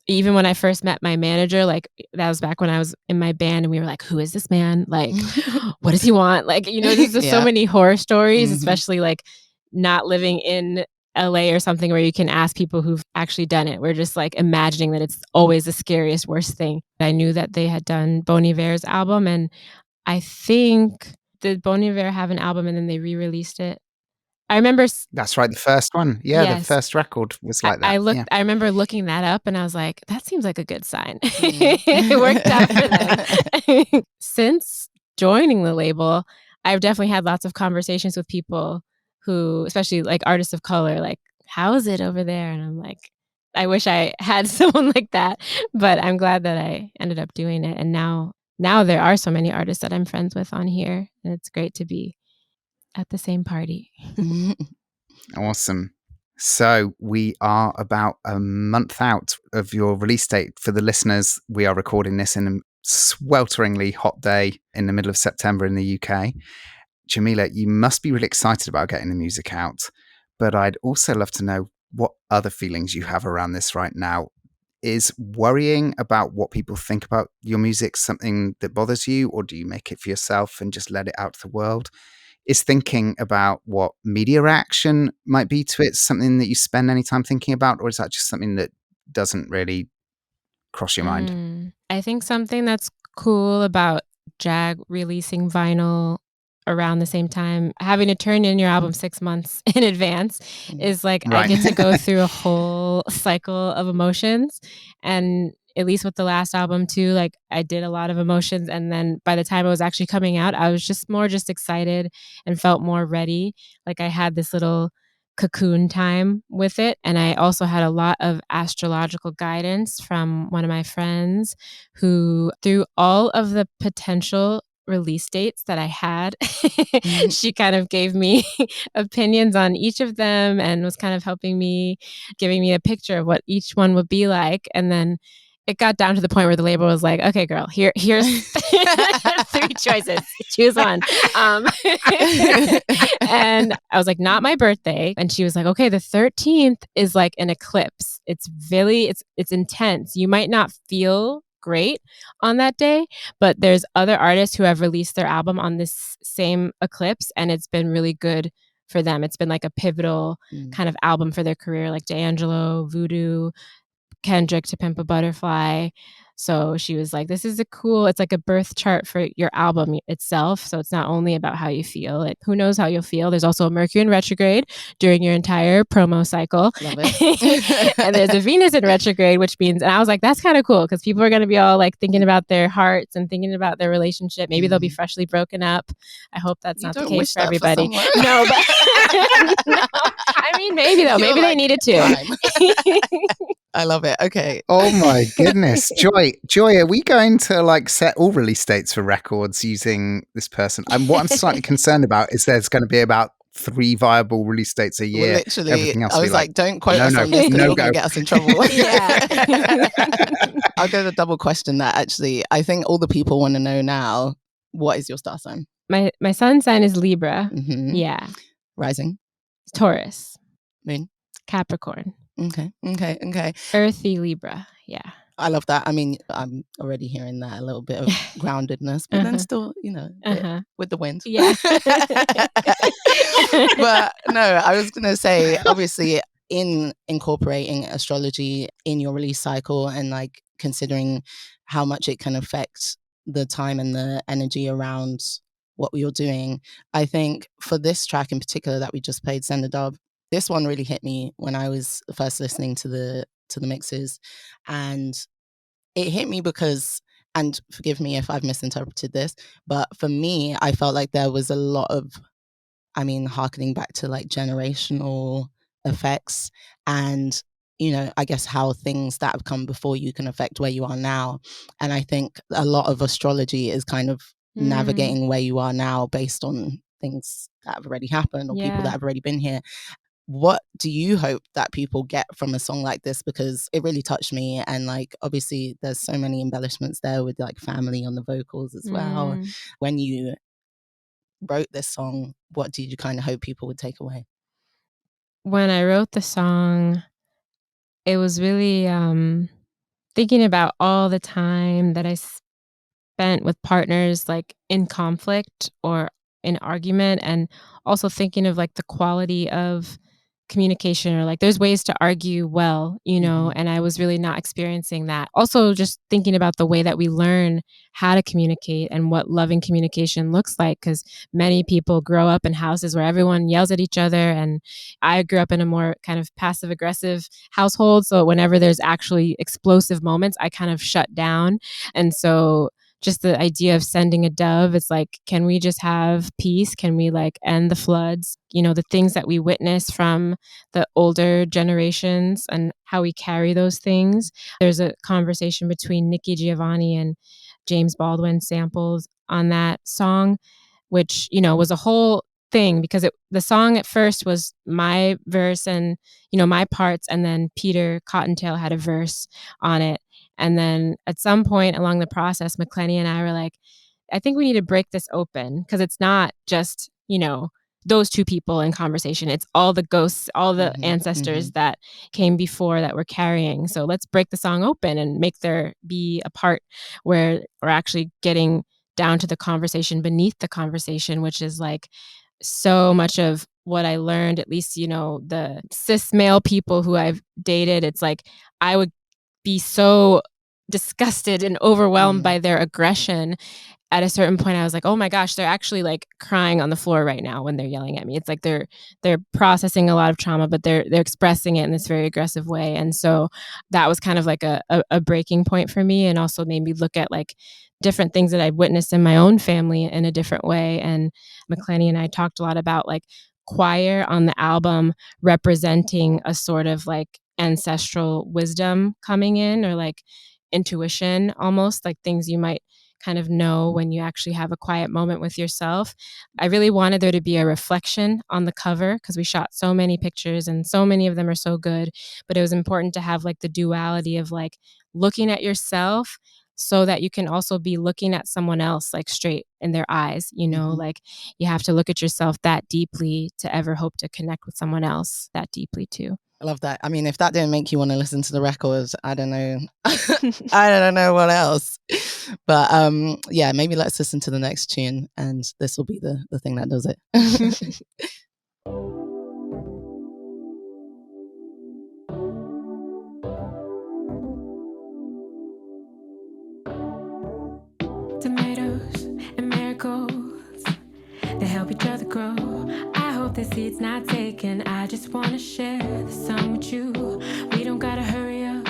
Even when I first met my manager, like that was back when I was in my band and we were like, who is this man? Like, what does he want? Like, there's just so many horror stories, especially like not living in LA or something where you can ask people who've actually done it. We're just like imagining that it's always the scariest, worst thing. I knew that they had done Bon Iver's album, and I think did Bon Iver have an album and then they re-released it? I remember.
That's right, the first one. Yeah,
Yes.
The first record was like that.
I remember looking that up and I was like, that seems like a good sign. It worked out for them. Since joining the label, I've definitely had lots of conversations with people who, especially like artists of color, like, how is it over there? And I'm like, I wish I had someone like that, but I'm glad that I ended up doing it. And now there are so many artists that I'm friends with on here, and it's great to be at the same party.
Awesome. So we are about a month out of your release date. For the listeners, we are recording this in a swelteringly hot day in the middle of September in the UK. Jamila, you must be really excited about getting the music out, but I'd also love to know what other feelings you have around this right now. Is worrying about what people think about your music something that bothers you, or do you make it for yourself and just let it out to the world? Is thinking about what media reaction might be to it something that you spend any time thinking about, or is that just something that doesn't really cross your mind?
I think something that's cool about Jag releasing vinyl around the same time, having to turn in your album 6 months in advance, is like
Right.
I get to go through a whole cycle of emotions. And at least with the last album too, like I did a lot of emotions, and then by the time it was actually coming out, I was just more excited and felt more ready. Like I had this little cocoon time with it. And I also had a lot of astrological guidance from one of my friends who, through all of the potential release dates that I had, she kind of gave me opinions on each of them and was kind of helping me, giving me a picture of what each one would be like. And then it got down to the point where the label was like, okay, girl, here's 3 choices. Choose one. And I was like, not my birthday. And she was like, okay, the 13th is like an eclipse. It's intense. You might not feel great on that day, but there's other artists who have released their album on this same eclipse, and it's been really good for them. It's been like a pivotal kind of album for their career, like D'Angelo, Voodoo, Kendrick, To Pimp a Butterfly. So she was like, this is it's like a birth chart for your album itself. So it's not only about how you feel. Who knows how you'll feel. There's also a Mercury in retrograde during your entire promo cycle.
Love it.
And there's a Venus in retrograde, which means, and I was like, that's kind of cool because people are going to be all like thinking about their hearts and thinking about their relationship. Maybe they'll be freshly broken up. I hope that's not the case for everybody. No, but no, I mean, maybe though. Maybe they needed to.
I love it. Okay.
Oh my goodness. Joy, are we going to like set all release dates for records using this person? And what I'm slightly concerned about is there's going to be about 3 viable release dates a year.
Well, literally,
everything else
I was like, don't quote us on this because you're going to get us in trouble.
Yeah.
I'll go to double question that actually. I think all the people want to know now, what is your star sign?
My sun sign is Libra.
Mm-hmm.
Yeah.
Rising?
Taurus.
Moon?
Capricorn.
Okay.
Earthy Libra. Yeah.
I love that. I mean, I'm already hearing that a little bit of groundedness, but then still, with the wind.
Yeah.
But no, I was going to say, obviously, in incorporating astrology in your release cycle and like considering how much it can affect the time and the energy around what you're doing, I think for this track in particular that we just played, Send a Dove, this one really hit me when I was first listening to the mixes, and it hit me because, and forgive me if I've misinterpreted this, but for me, I felt like there was a lot of, harkening back to like generational effects and, I guess how things that have come before you can affect where you are now. And I think a lot of astrology is kind of navigating where you are now based on things that have already happened or people that have already been here. What do you hope that people get from a song like this? Because it really touched me. And like, obviously there's so many embellishments there with like family on the vocals as well. When you wrote this song, what did you kind of hope people would take away?
When I wrote the song, it was really thinking about all the time that I spent with partners like in conflict or in argument, and also thinking of like the quality of communication, or like there's ways to argue well, and I was really not experiencing that. Also just thinking about the way that we learn how to communicate and what loving communication looks like, because many people grow up in houses where everyone yells at each other, and I grew up in a more kind of passive aggressive household, so whenever there's actually explosive moments, I kind of shut down. And so just the idea of sending a dove, it's like, can we just have peace? Can we like end the floods? The things that we witness from the older generations and how we carry those things. There's a conversation between Nikki Giovanni and James Baldwin samples on that song, which, was a whole thing, because the song at first was my verse and, my parts, and then Peter CottonTale had a verse on it. And then at some point along the process, McClenny and I were like, I think we need to break this open, because it's not just, those two people in conversation. It's all the ghosts, all the ancestors that came before that we're carrying. So let's break the song open and make there be a part where we're actually getting down to the conversation beneath the conversation, which is like so much of what I learned, at least, the cis male people who I've dated. It's like, I would be so disgusted and overwhelmed by their aggression. At a certain point, I was like, oh my gosh, they're actually like crying on the floor right now when they're yelling at me. It's like they're processing a lot of trauma, but they're expressing it in this very aggressive way. And so that was kind of like a breaking point for me, and also made me look at like different things that I've witnessed in my own family in a different way. And McClenny and I talked a lot about like choir on the album representing a sort of like ancestral wisdom coming in, or like intuition, almost like things you might kind of know when you actually have a quiet moment with yourself. I really wanted there to be a reflection on the cover because we shot so many pictures and so many of them are so good, but it was important to have like the duality of like looking at yourself so that you can also be looking at someone else like straight in their eyes, you know, like you have to look at yourself that deeply to ever hope to connect with someone else that deeply too.
I love that. I mean, if that didn't make you want to listen to the record, I don't know. I don't know what else. But yeah, maybe let's listen to the next tune and this will be the thing that does it.
Tomatoes and marigolds, they help each other grow. I hope the seed's not taken. I just wanna share the sun with you. We don't gotta hurry up.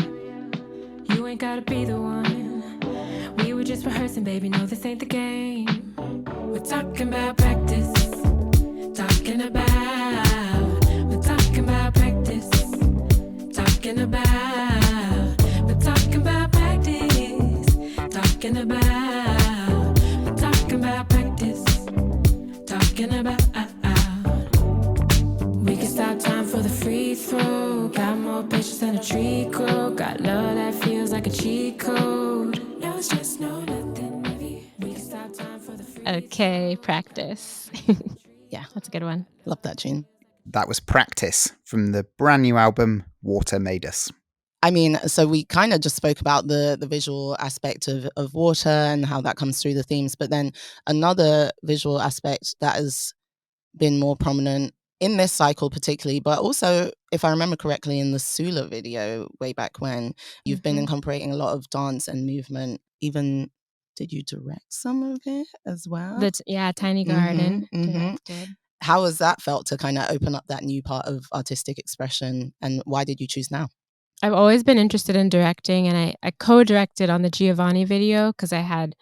You ain't gotta be the one. We were just rehearsing, baby. No, this ain't the game. We're talking about practice. Talking about. We're talking about practice. Talking about. We're talking about practice. Talking about. We're talking about practice. Talking about. We can stop time for the free throw. Got more patience than a tree grow. Got love that feels like a cheat code. No stress, no nothing. Maybe we can stop time for the free
Okay, practice. Yeah, that's a good one.
Love that tune.
That was Practice from the brand new album Water Made Us.
I mean, so we kind of just spoke about the visual aspect of water and how that comes through the themes, but then another visual aspect that has been more prominent in this cycle particularly, but also, if I remember correctly, in the Sula video way back when, you've been incorporating a lot of dance and movement. Even, did you direct some of it as well?
Tiny Garden directed.
How has that felt to kind of open up that new part of artistic expression, and why did you choose now?
I've always been interested in directing, and I co-directed on the Giovanni video because I had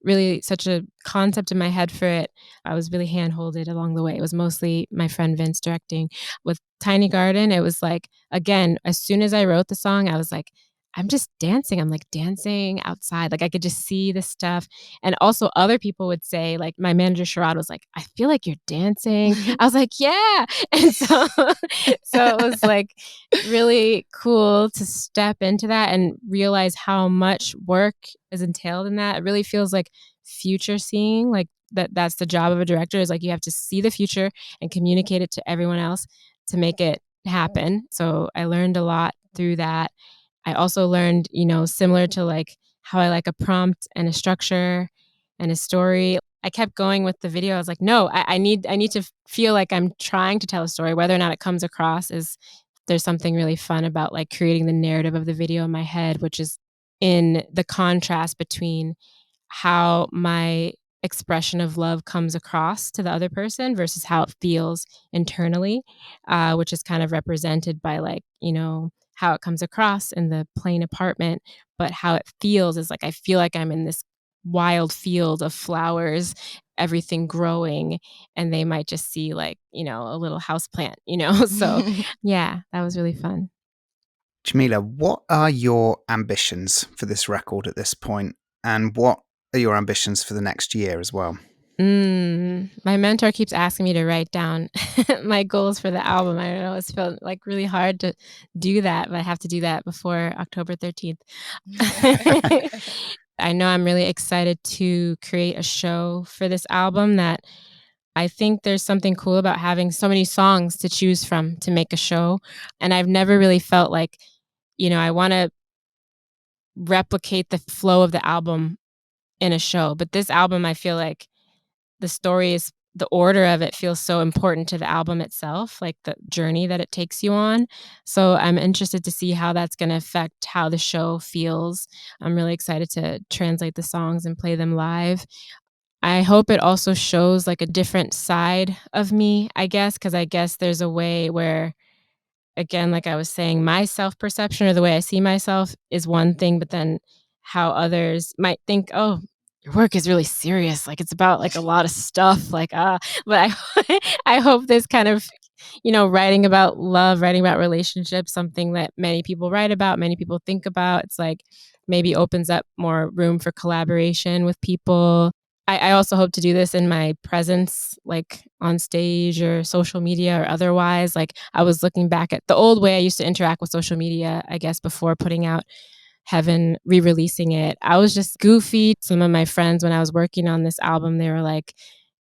really such a concept in my head for it. I was really hand-holded along the way. It was mostly my friend Vince directing. With Tiny Garden, it was like, again, as soon as I wrote the song, I was like, I'm just dancing. I'm like dancing outside. Like I could just see the stuff. And also other people would say, like my manager Sharad was like, I feel like you're dancing. I was like, yeah. And so it was like really cool to step into that and realize how much work is entailed in that. It really feels like future seeing, like that's the job of a director, is like you have to see the future and communicate it to everyone else to make it happen. So I learned a lot through that. I also learned, similar to like how I like a prompt and a structure and a story. I kept going with the video. I was like, no, I need to feel like I'm trying to tell a story. Whether or not it comes across is, there's something really fun about like creating the narrative of the video in my head, which is in the contrast between how my expression of love comes across to the other person versus how it feels internally, which is kind of represented by like, how it comes across in the plain apartment, but how it feels is like, I feel like I'm in this wild field of flowers, everything growing, and they might just see like, a little house plant, So yeah, that was really fun.
Jamila, what are your ambitions for this record at this point? And what are your ambitions for the next year as well?
My mentor keeps asking me to write down my goals for the album. I don't know, it's felt like really hard to do that, but I have to do that before October 13th. I know I'm really excited to create a show for this album that I think there's something cool about having so many songs to choose from to make a show. And I've never really felt like, I want to replicate the flow of the album in a show. But this album, I feel like the story is, the order of it feels so important to the album itself, like the journey that it takes you on. So I'm interested to see how that's going to affect how the show feels. I'm really excited to translate the songs and play them live. I hope it also shows like a different side of me, I guess, because I guess there's a way where, again, like I was saying, my self-perception or the way I see myself is one thing, but then how others might think, oh, your work is really serious. Like it's about like a lot of stuff, like, but I hope this kind of, writing about love, writing about relationships, something that many people write about, many people think about. It's like, maybe opens up more room for collaboration with people. I also hope to do this in my presence, like on stage or social media or otherwise. Like I was looking back at the old way I used to interact with social media, I guess, before putting out HEAVN, re-releasing it. I was just goofy. Some of my friends, when I was working on this album, they were like,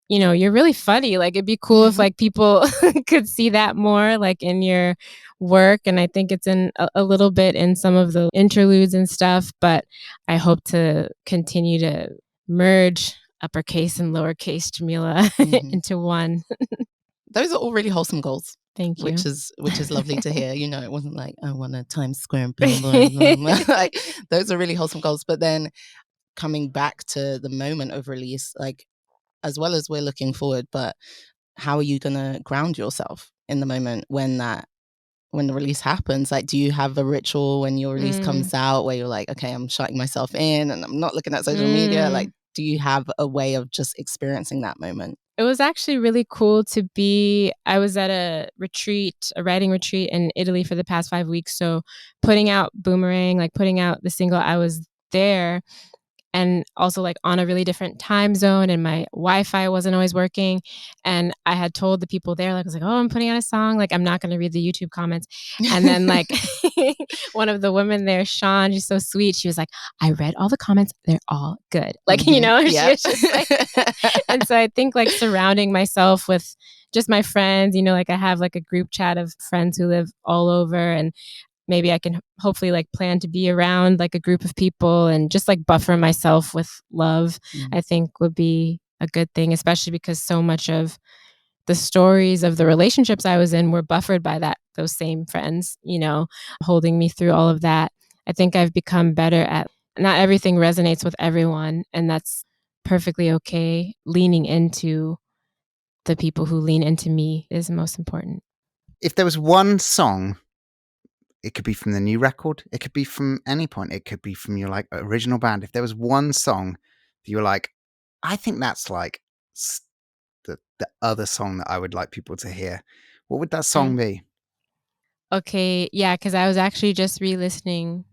you know, you're really funny. Like it'd be cool if like people could see that more like in your work. And I think it's in a little bit in some of the interludes and stuff, but I hope to continue to merge uppercase and lowercase Jamila into one.
Those are all really wholesome goals.
Thank you.
Which is lovely to hear. You know, it wasn't like, I want a Times Square billboard. Like, those are really wholesome goals. But then coming back to the moment of release, like, as well as we're looking forward, but how are you going to ground yourself in the moment when the release happens? Like, do you have a ritual when your release comes out where you're like, okay, I'm shutting myself in and I'm not looking at social media? Like, do you have a way of just experiencing that moment?
It was actually really cool to be, I was at a writing retreat in Italy for the past 5 weeks. So putting out Boomerang, like putting out the single, I was there and also like on a really different time zone and my Wi-Fi wasn't always working. And I had told the people there, like, I was like, oh, I'm putting out a song. Like, I'm not going to read the YouTube comments. And then like one of the women there, Sean, she's so sweet. She was like, I read all the comments. They're all good. Like, you know, she was just like, and so I think like surrounding myself with just my friends, you know, like I have like a group chat of friends who live all over and maybe I can hopefully like plan to be around like a group of people and just like buffer myself with love, I think would be a good thing, especially because so much of the stories of the relationships I was in were buffered by those same friends, you know, holding me through all of that. I think I've become better at not everything resonates with everyone, and that's perfectly okay. Leaning into the people who lean into me is most important.
If there was one song, it could be from the new record, it could be from any point, it could be from your like original band. If there was one song that you were like, I think that's like the other song that I would like people to hear, what would that song be?
Okay, yeah, because I was actually just re-listening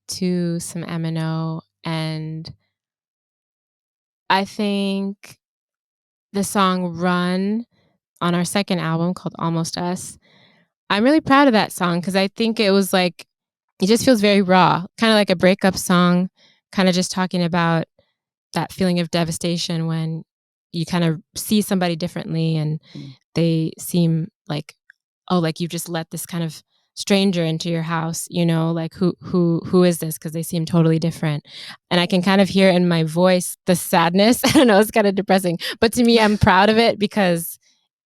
to some Eminem, and I think the song Run on our second album called Almost Us, I'm really proud of that song because I think it was like, it just feels very raw, kind of like a breakup song, kind of just talking about that feeling of devastation when you kind of see somebody differently and they seem like, oh, like you've just let this kind of stranger into your house, you know, like who is this? Because they seem totally different. And I can kind of hear in my voice the sadness. I don't know, it's kind of depressing. But to me, I'm proud of it because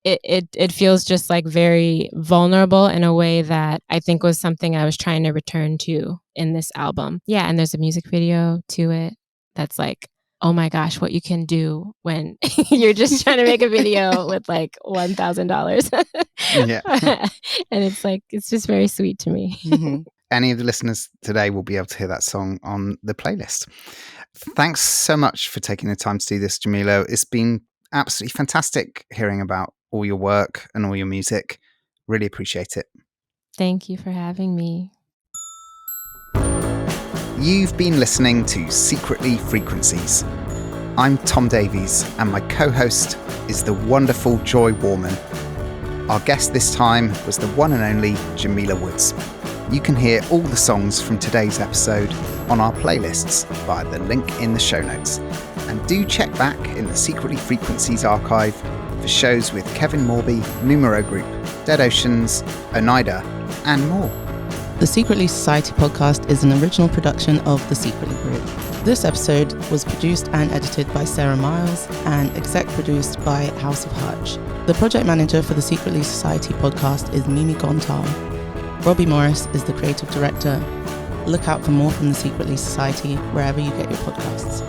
it feels just like very vulnerable in a way that I think was something I was trying to return to in this album. Yeah, and there's a music video to it that's like, oh my gosh, what you can do when you're just trying to make a video with like $1,000.
Yeah.
And it's like, it's just very sweet to me.
Any of the listeners today will be able to hear that song on the playlist. Thanks so much for taking the time to do this, Jamila. It's been absolutely fantastic hearing about all your work and all your music. Really appreciate it.
Thank you for having me.
You've been listening to Secretly Frequencies. I'm Tom Davies, and my co-host is the wonderful Joy Warmann. Our guest this time was the one and only Jamila Woods. You can hear all the songs from today's episode on our playlists via the link in the show notes. And do check back in the Secretly Frequencies archive for shows with Kevin Morby, Numero Group, Dead Oceans, Oneida, and more.
The Secretly Society podcast is an original production of the Secretly Group. This episode was produced and edited by Sarah Miles and exec produced by House of Hutch. The project manager for the Secretly Society podcast is Mimi Gontal. Robbie Morris is the creative director. Look out for more from the Secretly Society wherever you get your podcasts.